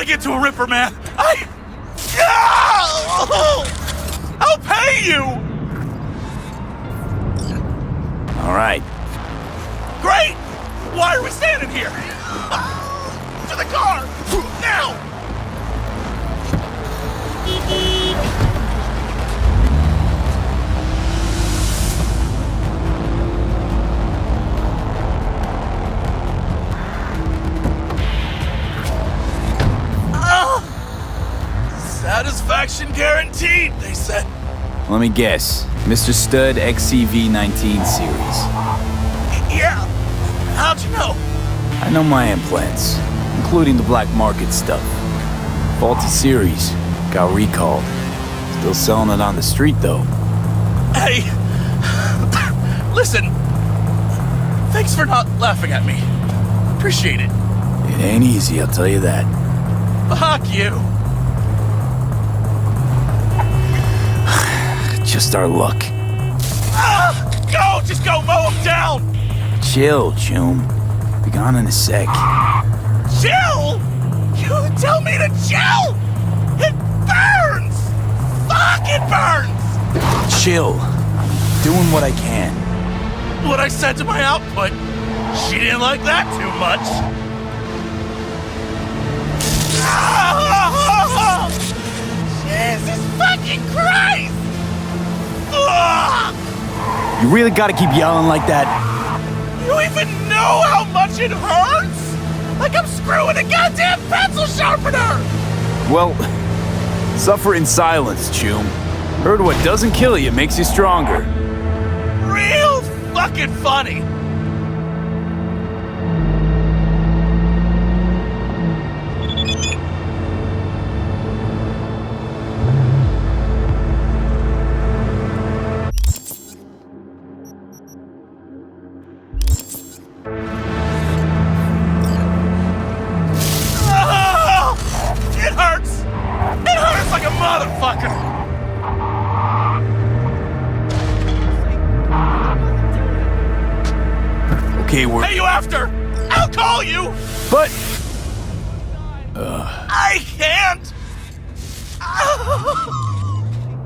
Get to a Ripper, man. I'll pay you. All right. Great. Why are we standing here? To the car now. Satisfaction guaranteed, they said. Let me guess. Mr. Stud XCV-19 series. Yeah. How'd you know? I know my implants, including the black market stuff. Faulty series. Got recalled. Still selling it on the street, though. Hey. Listen. Thanks for not laughing at me. Appreciate it. It ain't easy, I'll tell you that. Fuck you. Just our luck. Go! Just go mow him down! Chill, Choom. Be gone in a sec. Chill? You tell me to chill? It burns! Fuck, it burns! Chill. I'm doing what I can. What I said to my output, she didn't like that too much. Jesus fucking Christ! You really gotta keep yelling like that? You even know how much it hurts? Like I'm screwing a goddamn pencil sharpener! Well, suffer in silence, Choom. Heard what doesn't kill you makes you stronger. Real fucking funny. Okay, we're... Hey, you after? I'll call you! But... I can't!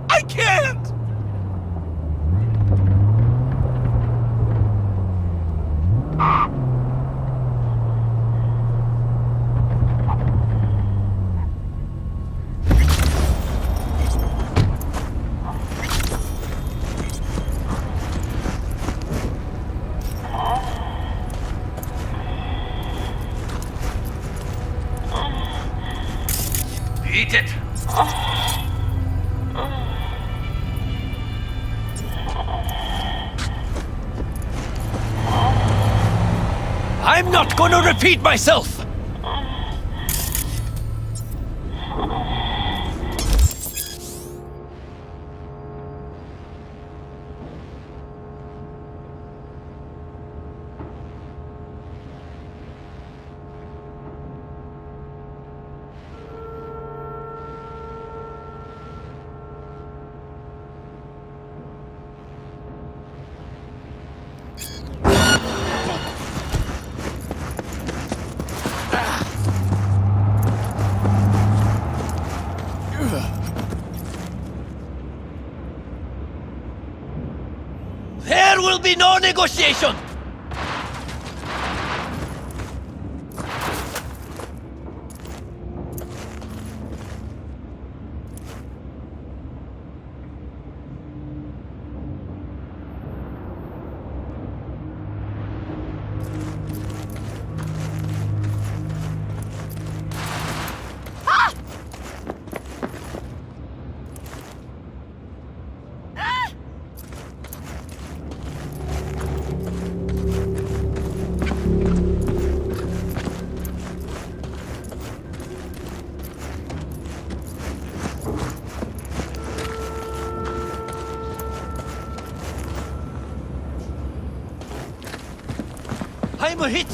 I can't! Eat it! I'm not gonna repeat myself! There will be no negotiation! I'm hit!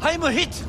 I'm hit!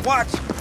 Watch!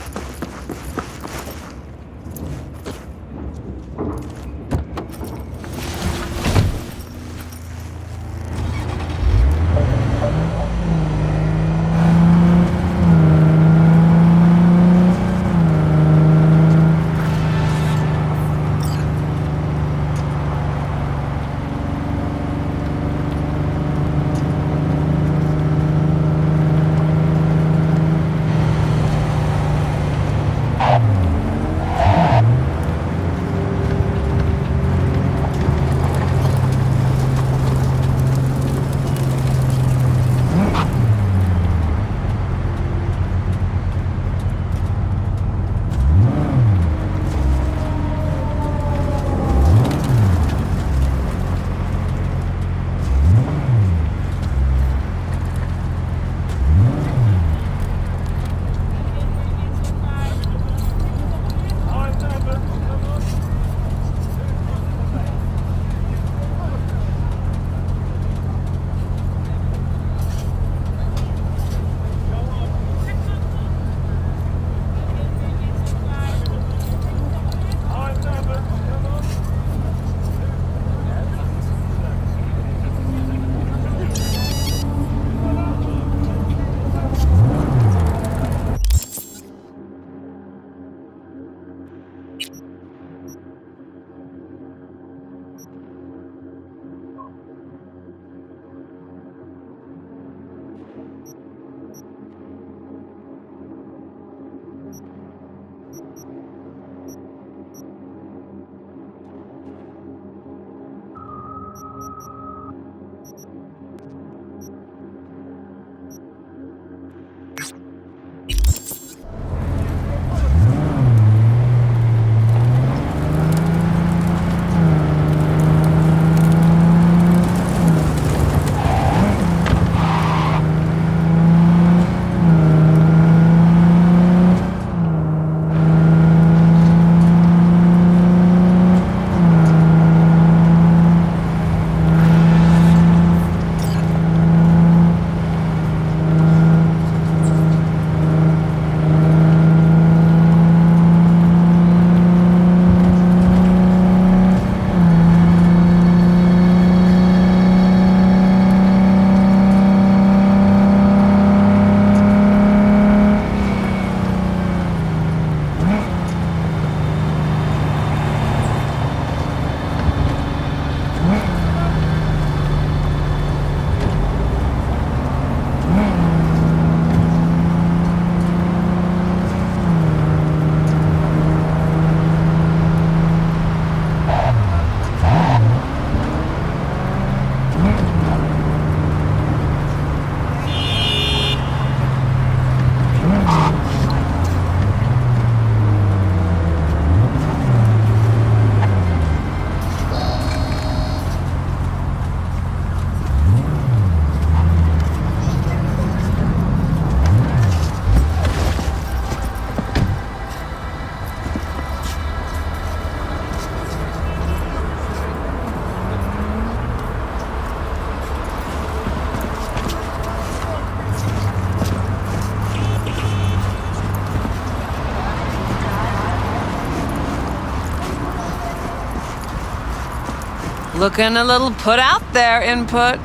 Looking a little put out there, Input.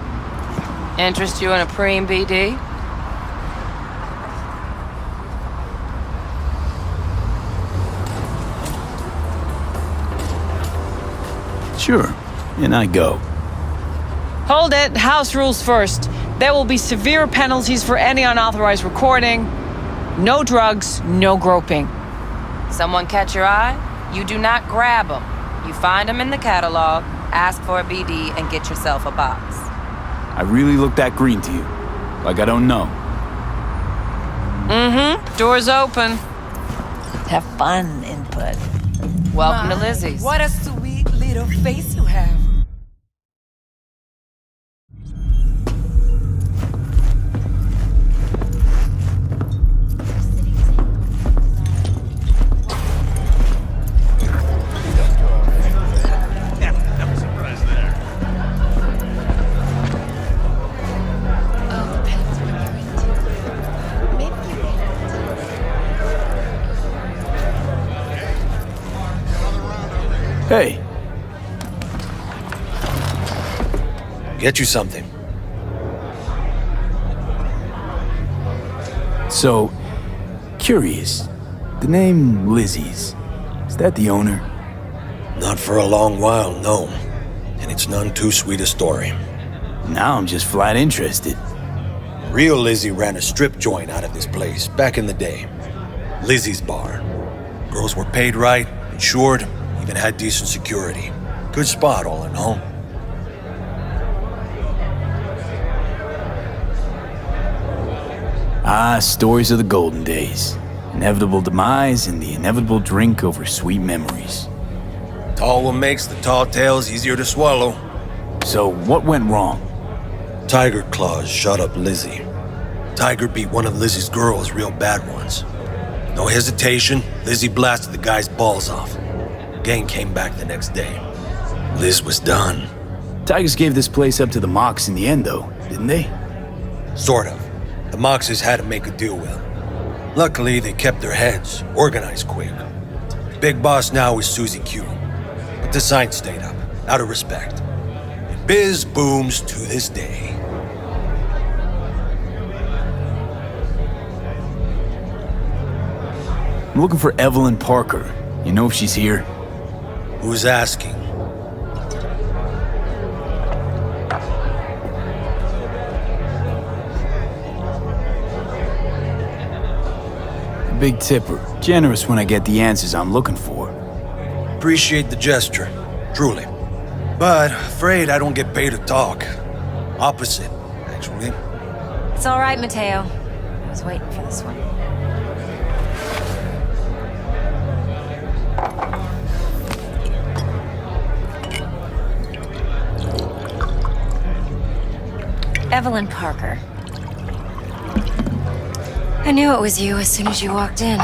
Interest you in a preem BD? Sure, and I go. Hold it. House rules first. There will be severe penalties for any unauthorized recording. No drugs, no groping. Someone catch your eye? You do not grab them. You find them in the catalog, ask for a BD, and get yourself a box. I really look that green to you. Like I don't know. Mm-hmm. Door's open. Have fun, Input. Welcome to Lizzie's. What a sweet little face you have. Hey, Get you something. so, curious. The name Lizzie's, is that the owner? Not for a long while, no. And it's none too sweet a story. Now I'm just flat interested. Real Lizzie ran a strip joint out of this place back in the day. Lizzie's Bar. Girls were paid right, insured, even had decent security. Good spot, all in all. Ah, stories of the golden days. Inevitable demise and the inevitable drink over sweet memories. Tall one makes the tall tales easier to swallow. So, what went wrong? Tiger Claws shot up Lizzie. Tiger beat one of Lizzie's girls real bad ones. No hesitation, Lizzie blasted the guy's balls off. Gang came back the next day. Liz was done. Tigers gave this place up to the Mox in the end, though, didn't they? Sort of. The Moxes had to make a deal with him. Luckily, they kept their heads, organized quick. Big boss now is Susie Q. But the sign stayed up, out of respect. And biz booms to this day. I'm looking for Evelyn Parker. You know if she's here? Who's asking? Big tipper. Generous when I get the answers I'm looking for. Appreciate the gesture, truly. But afraid I don't get paid to talk. Opposite, actually. It's all right, Mateo. I was waiting for this one. Evelyn Parker. I knew it was you as soon as you walked in.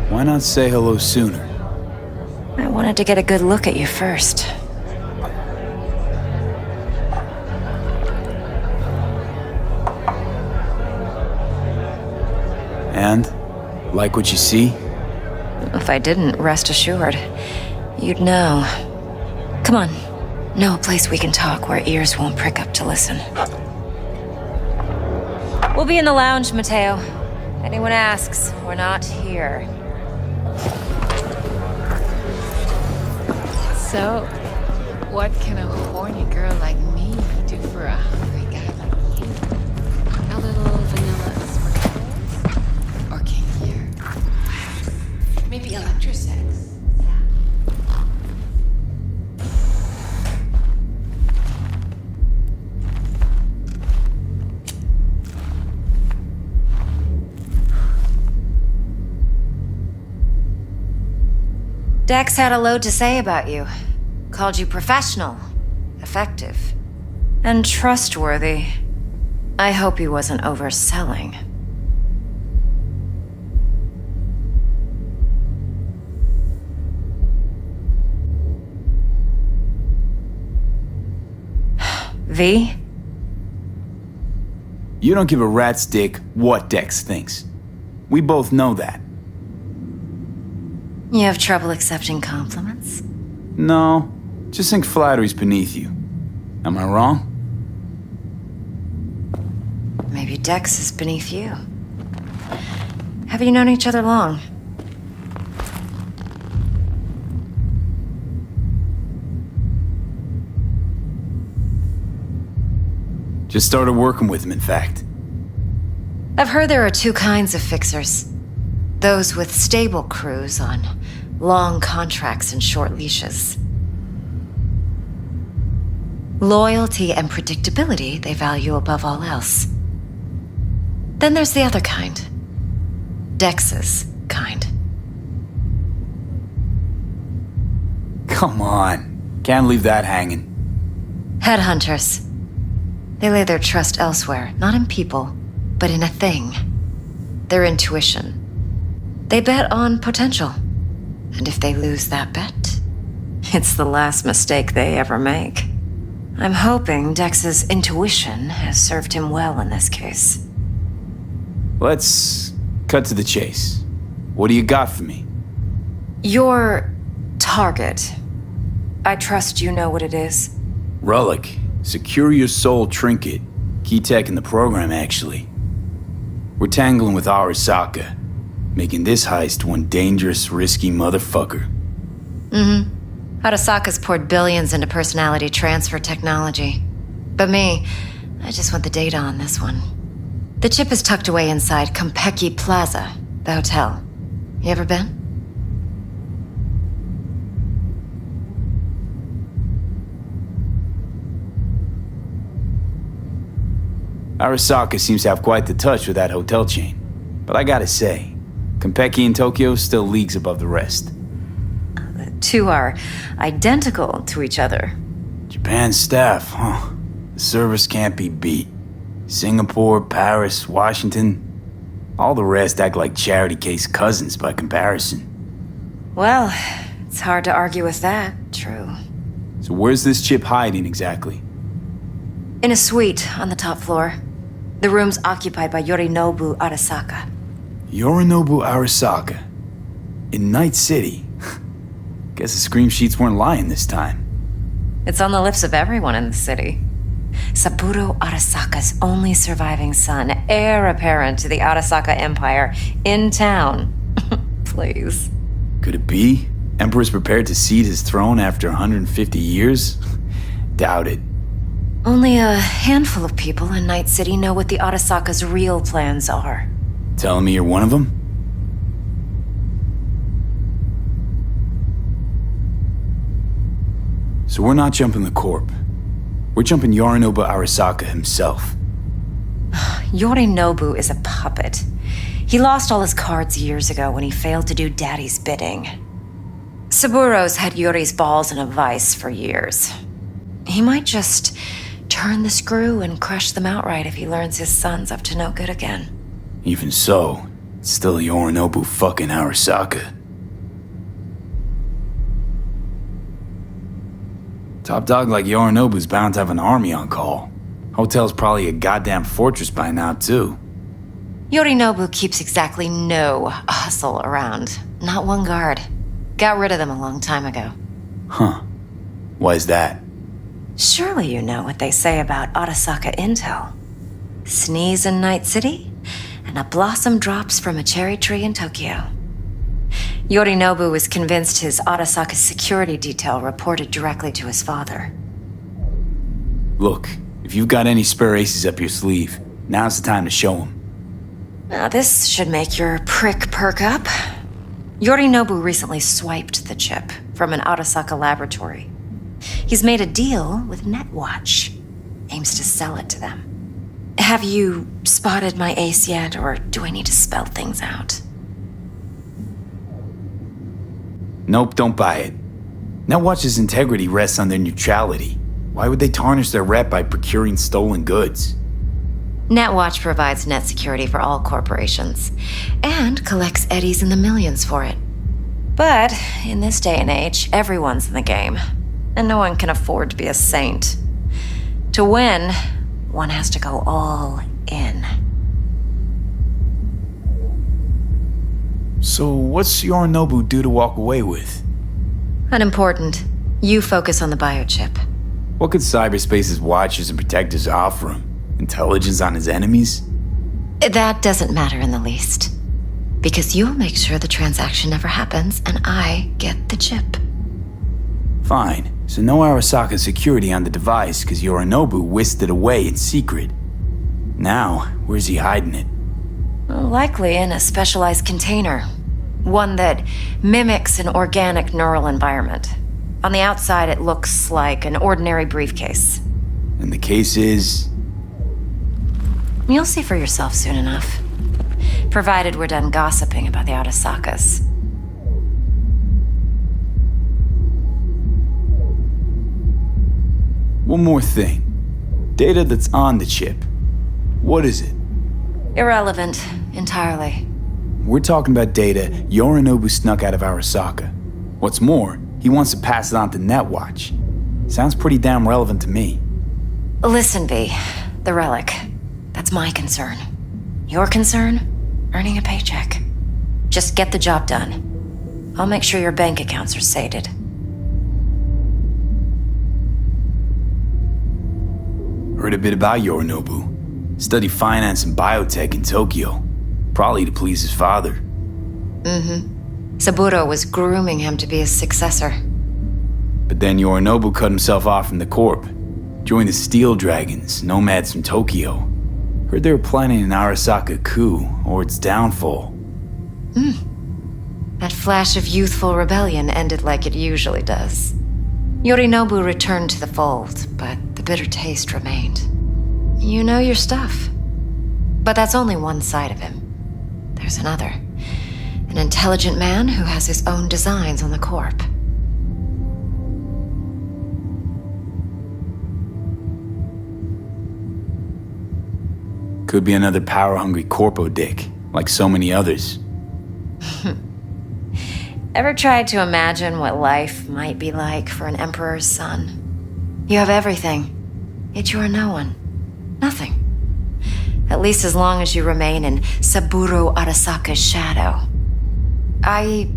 Why not say hello sooner? I wanted to get a good look at you first. And? Like what you see? If I didn't, rest assured, you'd know. Come on. Know a place we can talk where ears won't prick up to listen. We'll be in the lounge, Mateo. Anyone asks, we're not here. So, what can a horny girl like me do for a hungry guy like you? A little vanilla sprinkles? Or kinkier? Maybe electrosex? Dex had a load to say about you. Called you professional, effective, and trustworthy. I hope he wasn't overselling. V? You don't give a rat's dick what Dex thinks. We both know that. You have trouble accepting compliments? No, just think flattery's beneath you. Am I wrong? Maybe Dex is beneath you. Have you known each other long? Just started working with him, in fact. I've heard there are two kinds of fixers. Those with stable crews on long contracts and short leashes. Loyalty and predictability they value above all else. Then there's the other kind. Dex's kind. Come on. Can't leave that hanging. Headhunters. They lay their trust elsewhere, not in people, but in a thing. Their intuition. They bet on potential. And if they lose that bet, it's the last mistake they ever make. I'm hoping Dex's intuition has served him well in this case. Let's cut to the chase. What do you got for me? Your target. I trust you know what it is. Relic. Secure your soul trinket. Key tech in the program, actually. We're tangling with Arasaka, making this heist one dangerous, risky motherfucker. Arasaka's poured billions into personality transfer technology. But me, I just want the data on this one. The chip is tucked away inside Konpeki Plaza, the hotel. You ever been? Arasaka seems to have quite the touch with that hotel chain. But I gotta say, Konpeki in Tokyo still leagues above the rest. The two are identical to each other. Japan's staff, huh? The service can't be beat. Singapore, Paris, Washington. All the rest act like charity case cousins by comparison. Well, it's hard to argue with that, true. So where's this chip hiding exactly? In a suite on the top floor. The room's occupied by Yorinobu Arasaka. Yorinobu Arasaka. In Night City. Guess the scream sheets weren't lying this time. It's on the lips of everyone in the city. Saburo Arasaka's only surviving son, heir apparent to the Arasaka Empire, in town. Please. Could it be? Emperor's prepared to cede his throne after 150 years? Doubt it. Only a handful of people in Night City know what the Arasaka's real plans are. Telling me you're one of them? So we're not jumping the Corp. We're jumping Yorinobu Arasaka himself. Yorinobu is a puppet. He lost all his cards years ago when he failed to do Daddy's bidding. Saburo's had Yuri's balls in a vice for years. He might just turn the screw and crush them outright if he learns his son's up to no good again. Even so, it's still Yorinobu fucking Arasaka. Top dog like Yorinobu's bound to have an army on call. Hotel's probably a goddamn fortress by now, too. Yorinobu keeps exactly no hustle around. Not one guard. Got rid of them a long time ago. Huh. Why is that? Surely you know what they say about Arasaka intel. Sneeze in Night City, and a blossom drops from a cherry tree in Tokyo. Yorinobu was convinced his Arasaka security detail reported directly to his father. Look, if you've got any spare aces up your sleeve, now's the time to show them. Now this should make your prick perk up. Yorinobu recently swiped the chip from an Arasaka laboratory. He's made a deal with Netwatch. Aims to sell it to them. Have you spotted my ace yet, or do I need to spell things out? Nope, don't buy it. Netwatch's integrity rests on their neutrality. Why would they tarnish their rep by procuring stolen goods? Netwatch provides net security for all corporations, and collects eddies in the millions for it. But in this day and age, everyone's in the game, and no one can afford to be a saint. To win, one has to go all in. So what's Yorinobu due to walk away with? Unimportant. You focus on the biochip. What could cyberspace's watchers and protectors offer him? Intelligence on his enemies? That doesn't matter in the least. Because you'll make sure the transaction never happens, and I get the chip. Fine. So no Arasaka security on the device because Yorinobu whisked it away in secret. Now, where's he hiding it? Likely in a specialized container. One that mimics an organic neural environment. On the outside, it looks like an ordinary briefcase. And the case is... You'll see for yourself soon enough. Provided we're done gossiping about the Arasakas. One more thing. Data that's on the chip. What is it? Irrelevant, entirely. We're talking about data Yorinobu snuck out of Arasaka. What's more, he wants to pass it on to Netwatch. Sounds pretty damn relevant to me. Listen, V. The relic. That's my concern. Your concern? Earning a paycheck. Just get the job done. I'll make sure your bank accounts are sated. Heard a bit about Yorinobu. Studied finance and biotech in Tokyo. Probably to please his father. Saburo was grooming him to be his successor. But then Yorinobu cut himself off from the Corp. Joined the Steel Dragons, nomads from Tokyo. Heard they were planning an Arasaka coup, or its downfall. That flash of youthful rebellion ended like it usually does. Yorinobu returned to the fold, but the bitter taste remained. You know your stuff. But that's only one side of him. There's another. An intelligent man who has his own designs on the Corp. Could be another power-hungry corpo dick, like so many others. Ever tried to imagine what life might be like for an emperor's son? You have everything, yet you are no one. Nothing. At least as long as you remain in Saburo Arasaka's shadow. I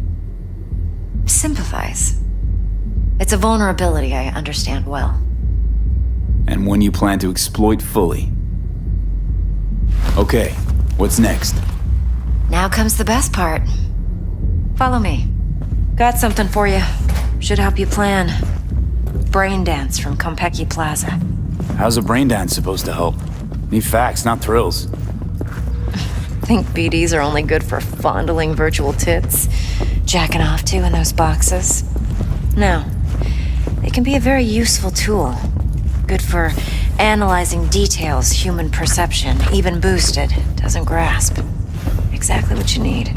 sympathize. It's a vulnerability I understand well. And one you plan to exploit fully. Okay, what's next? Now comes the best part. Follow me. Got something for you. Should help you plan. Brain dance from Konpeki Plaza. How's a brain dance supposed to help? Need facts, not thrills. Think BDs are only good for fondling virtual tits? Jacking off to in those boxes? No. They can be a very useful tool. Good for analyzing details human perception, even boosted, doesn't grasp. Exactly what you need.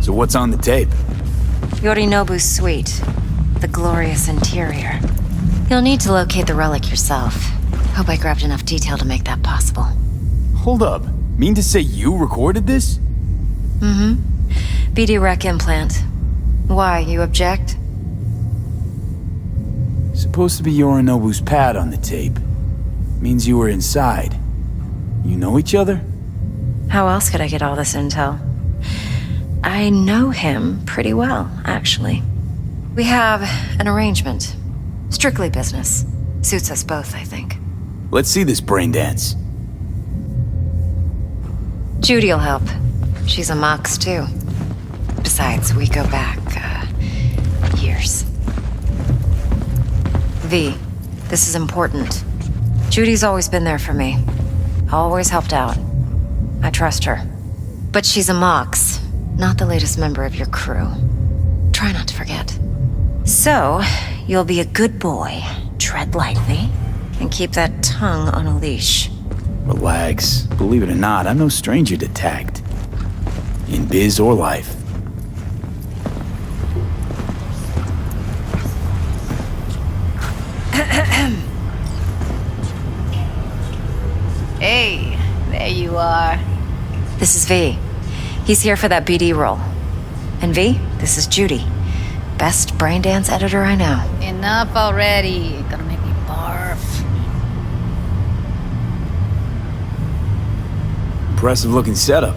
So what's on the tape? Yorinobu's suite. The glorious interior. You'll need to locate the relic yourself. Hope I grabbed enough detail to make that possible. Hold up. Mean to say you recorded this? BD rec implant. Why, you object? Supposed to be Yorinobu's pad on the tape. Means you were inside. You know each other? How else could I get all this intel? I know him pretty well, actually. We have an arrangement. Strictly business. Suits us both, I think. Let's see this brain dance. Judy'll help. She's a Mox, too. Besides, we go back, years. V, this is important. Judy's always been there for me. Always helped out. I trust her. But she's a Mox, not the latest member of your crew. Try not to forget. So, you'll be a good boy, tread lightly, and keep that tongue on a leash. Relax. Believe it or not, I'm no stranger to tact. In biz or life. Hey, there you are. This is V. He's here for that BD role. And V, this is Judy. Best brain dance editor I know. Enough already. Gonna make me barf. Impressive looking setup.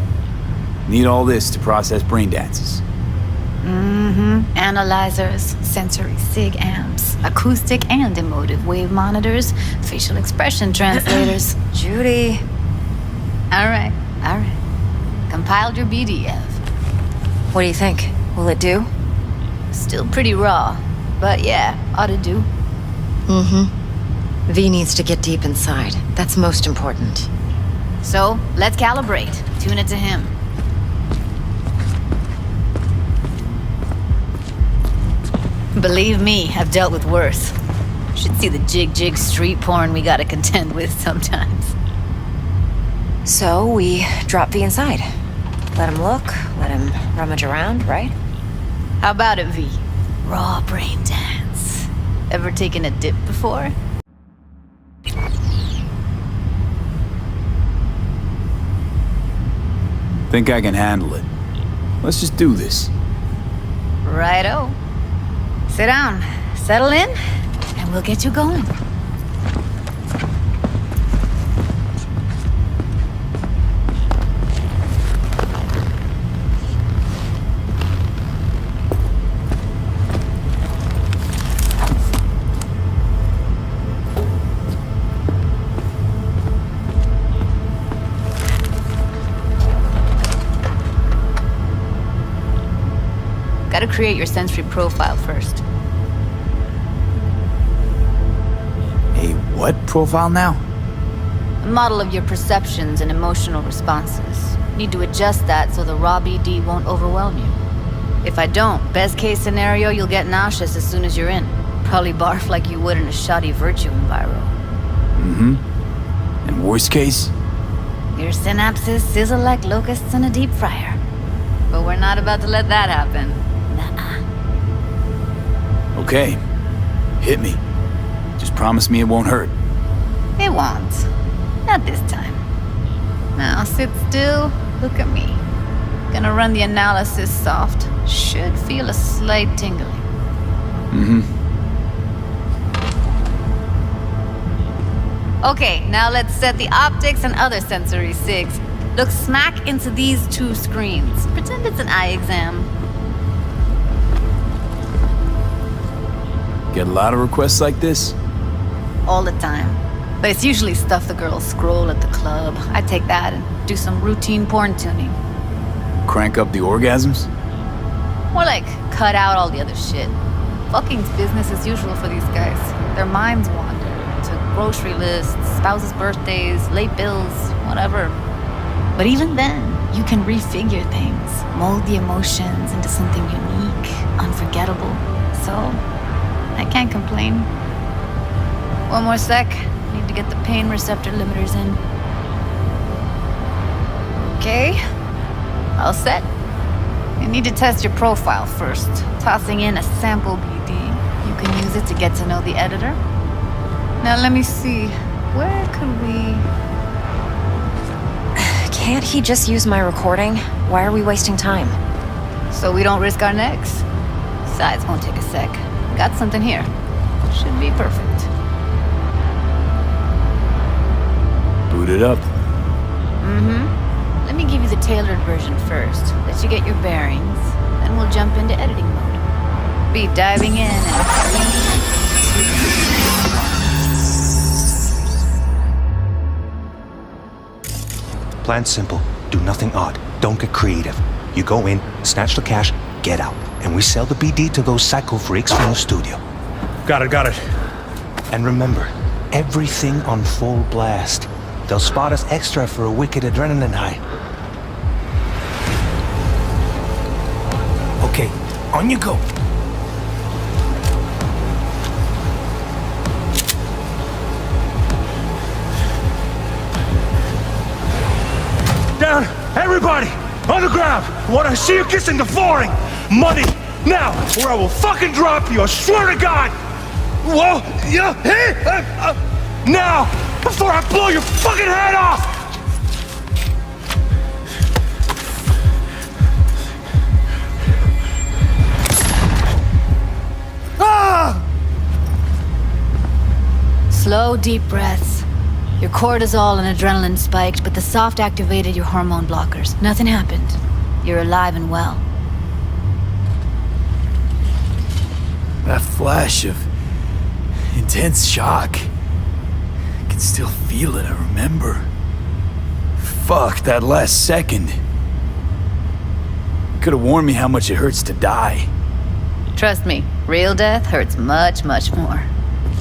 Need all this to process brain dances. Analyzers, sensory sig amps, acoustic and emotive wave monitors, facial expression translators. Judy. All right. Compiled your BDF. What do you think? Will it do? Still pretty raw, but yeah, ought to do. V needs to get deep inside. That's most important. So, let's calibrate. Tune it to him. Believe me, I've dealt with worse. Should see the jig street porn we gotta contend with sometimes. So we drop V inside. Let him look, let him rummage around, right? How about it, V? Raw brain dance. Ever taken a dip before? Think I can handle it. Let's just do this. Righto. Sit down, settle in, and we'll get you going. Gotta create your sensory profile first. A what profile now? A model of your perceptions and emotional responses. Need to adjust that so the raw BD won't overwhelm you. If I don't, best case scenario, you'll get nauseous as soon as you're in. Probably barf like you would in a shoddy virtue enviro. And worst case? Your synapses sizzle like locusts in a deep fryer. But we're not about to let that happen. Nuh-uh. Okay. Hit me. Just promise me it won't hurt. It won't. Not this time. Now sit still, look at me. Gonna run the analysis soft. Should feel a slight tingling. Okay, now let's set the optics and other sensory sigs. Look smack into these two screens. Pretend it's an eye exam. Get a lot of requests like this? All the time. But it's usually stuff the girls scroll at the club. I take that and do some routine porn tuning. Crank up the orgasms? More like cut out all the other shit. Fucking's business as usual for these guys. Their minds wander to grocery lists, spouses' birthdays, late bills, whatever. But even then, you can refigure things, mold the emotions into something unique, unforgettable. So, I can't complain. One more sec. Need to get the pain receptor limiters in. Okay. All set. You need to test your profile first. Tossing in a sample BD. You can use it to get to know the editor. Now let me see. Where could we... Can't he just use my recording? Why are we wasting time? So we don't risk our necks. Besides, won't take a sec. Got something here. Should be perfect. Boot it up. Let me give you the tailored version first. Let you get your bearings. Then we'll jump into editing mode. Be diving in and... Plan's simple. Do nothing odd. Don't get creative. You go in, snatch the cash, get out. And we sell the BD to those psycho freaks from the studio. Got it. And remember, everything on full blast. They'll spot us extra for a wicked adrenaline high. Okay, on you go. Down! Everybody! On the ground! I want to see you kissing the flooring! Money! Now! Or I will fucking drop you! I swear to God! Whoa! Yeah! Hey! Now! Before I blow your fucking head off! Slow, deep breaths. Your cortisol and adrenaline spiked, but the soft activated your hormone blockers. Nothing happened. You're alive and well. That flash of intense shock. I can still feel it, I remember. Fuck, that last second. Could have warned me how much it hurts to die. Trust me, real death hurts much, much more.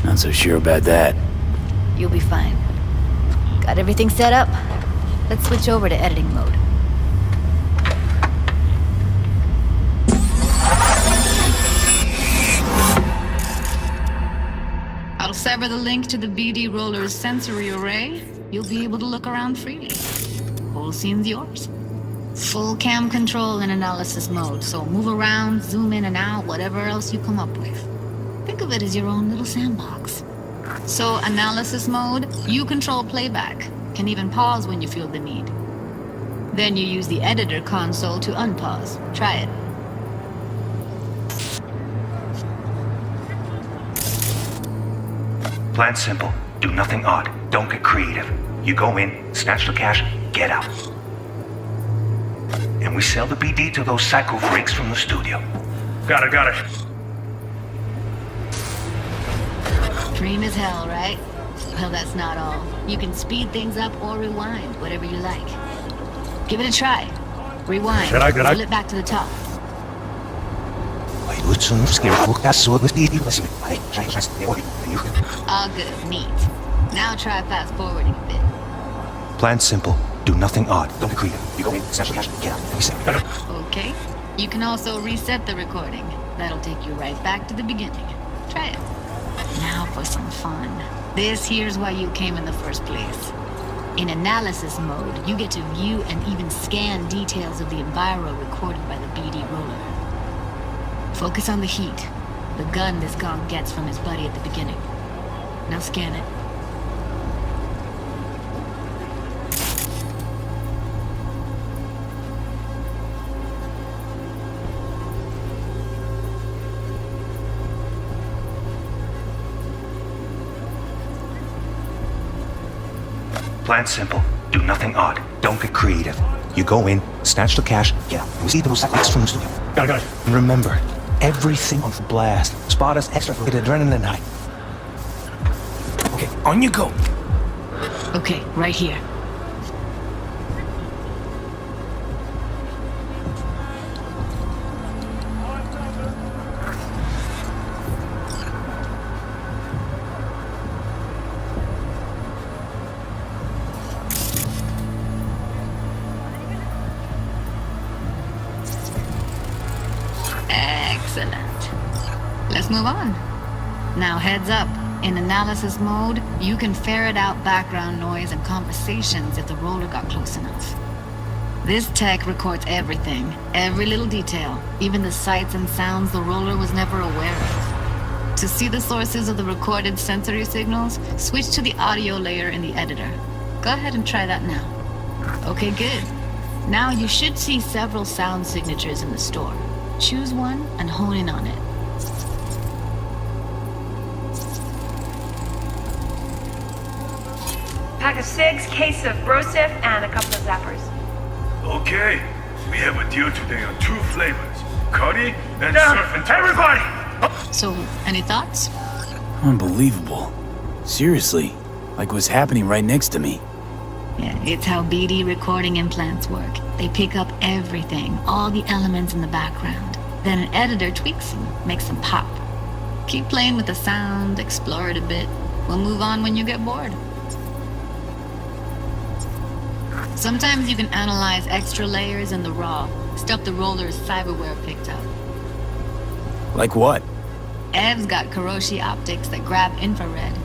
Not so sure about that. You'll be fine. Got everything set up? Let's switch over to editing mode. I'll sever the link to the BD Roller's sensory array. You'll be able to look around freely. Whole scene's yours. Full cam control in analysis mode, so move around, zoom in and out, whatever else you come up with. Think of it as your own little sandbox. So, analysis mode, you control playback. Can even pause when you feel the need. Then you use the editor console to unpause. Try it. Plan simple. Do nothing odd. Don't get creative. You go in, snatch the cash, get out. And we sell the BD to those psycho freaks from the studio. Got it. Dream as hell, right? Well, that's not all. You can speed things up or rewind, whatever you like. Give it a try. Rewind. Good eye. Pull it back to the top. All good. Neat. Now try fast forwarding a bit. Plan simple. Do nothing odd. Don't be creative. You go in, snatch the cash, get out. Reset. Okay. You can also reset the recording. That'll take you right back to the beginning. Try it. Now for some fun. This here's why you came in the first place. In analysis mode, you get to view and even scan details of the enviro recorded by the BD roller. Focus on the heat, the gun this gonk gets from his buddy at the beginning. Now scan it. Plan simple. Do nothing odd. Don't get creative. You go in, snatch the cash, get out. We see those psychics from the studio. Got it. And remember, everything on blast. Spot us extra with adrenaline high. Okay, on you go. Okay, right here. Excellent. Let's move on. Now heads up. In analysis mode, you can ferret out background noise and conversations if the roller got close enough. This tech records everything, every little detail, even the sights and sounds the roller was never aware of. To see the sources of the recorded sensory signals, switch to the audio layer in the editor. Go ahead and try that now. Okay, good. Now you should see several sound signatures in the store. Choose one and hone in on it. Pack of 6, case of Brosif, and a couple of zappers. Okay, we have a deal today on 2 flavors, curry and surf and everybody! So, any thoughts? Unbelievable. Seriously, like what's happening right next to me. Yeah, it's how BD recording implants work. They pick up everything, all the elements in the background. Then an editor tweaks them, makes them pop. Keep playing with the sound, explore it a bit. We'll move on when you get bored. Sometimes you can analyze extra layers in the raw, stuff the roller's cyberware picked up. Like what? Ev's got Kiroshi optics that grab infrared,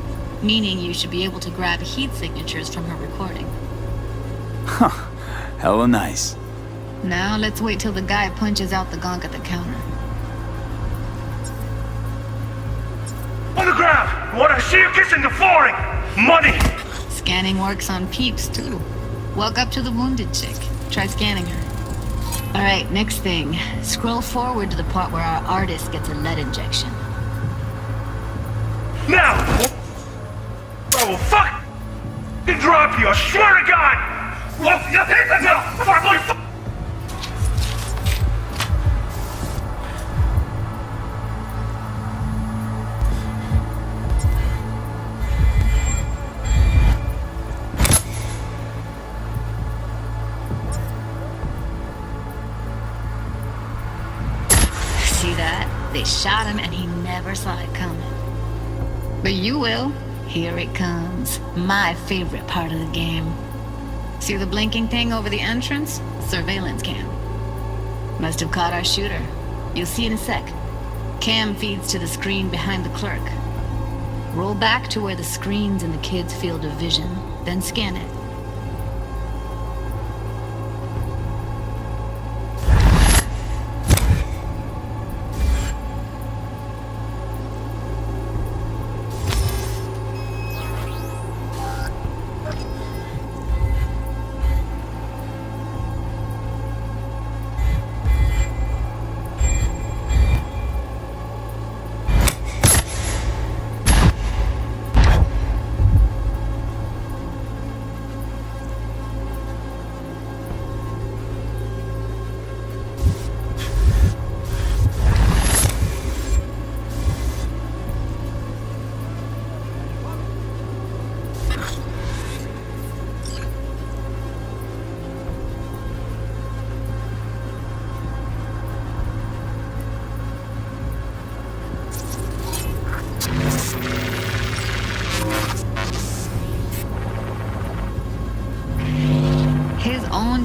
meaning you should be able to grab heat signatures from her recording. Huh. Hella nice. Now let's wait till the guy punches out the gonk at the counter. On the ground! What I see you kissing the flooring! Money! Scanning works on peeps, too. Walk up to the wounded chick. Try scanning her. Alright, next thing. Scroll forward to the part where our artist gets a lead injection. Now! Oh, fuck! Drop you, I swear to God! Look, you hit the girl! Fuck my fuck! See that? They shot him and he never saw it coming. But you will. Here it comes. My favorite part of the game. See the blinking thing over the entrance? Surveillance cam. Must have caught our shooter. You'll see in a sec. Cam feeds to the screen behind the clerk. Roll back to where the screen's in the kid's field of vision, then scan it.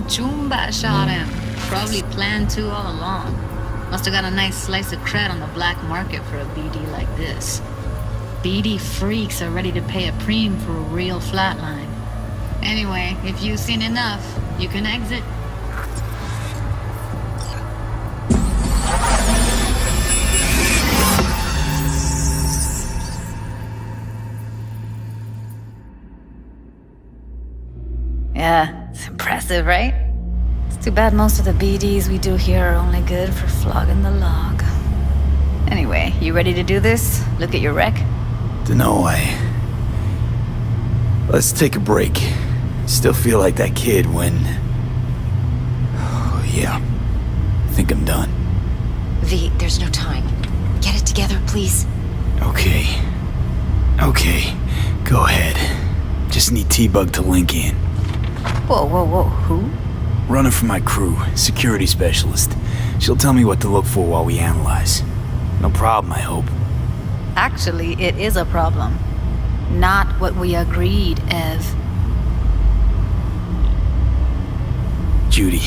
Chumba shot him. Probably planned to all along. Must have got a nice slice of cred on the black market for a BD like this. BD freaks are ready to pay a preem for a real flatline. Anyway, if you've seen enough, you can exit. Yeah, it's impressive, right? It's too bad most of the BDs we do here are only good for flogging the log. Anyway, you ready to do this? Look at your wreck? Dunno, let's take a break. Still feel like that kid when... Oh, yeah. I think I'm done. V, there's no time. Get it together, please. Okay. Go ahead. Just need T-Bug to link in. Whoa, who? Runner for my crew, security specialist. She'll tell me what to look for while we analyze. No problem, I hope. Actually, it is a problem. Not what we agreed, Ev. Judy,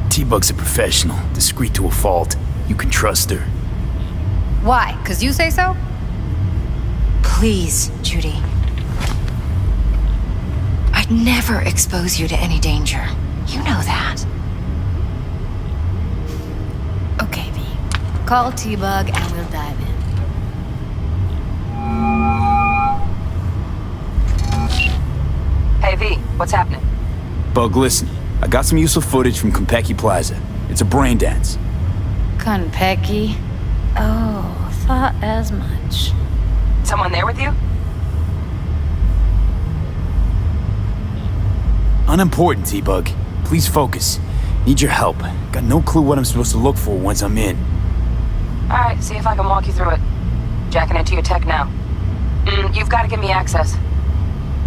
T-Bug's a professional, discreet to a fault. You can trust her. Why? 'Cause you say so? Please, Judy. I'd never expose you to any danger. You know that. Okay, V. Call T-Bug and we'll dive in. Hey, V, what's happening? Bug, listen. I got some useful footage from Konpeki Plaza. It's a brain dance. Konpeki? Oh, thought as much. Someone there with you? Unimportant, T-Bug. Please focus. Need your help. Got no clue what I'm supposed to look for once I'm in. Alright, see if I can walk you through it. Jacking into your tech now. You've got to give me access.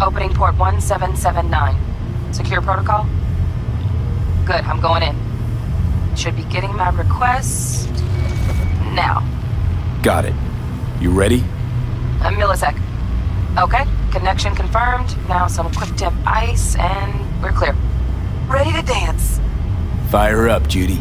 Opening port 1779. Secure protocol? Good, I'm going in. Should be getting my request... now. Got it. You ready? A millisec. Okay, connection confirmed. Now some quick tip ice, and we're clear. Ready to dance. Fire up, Judy.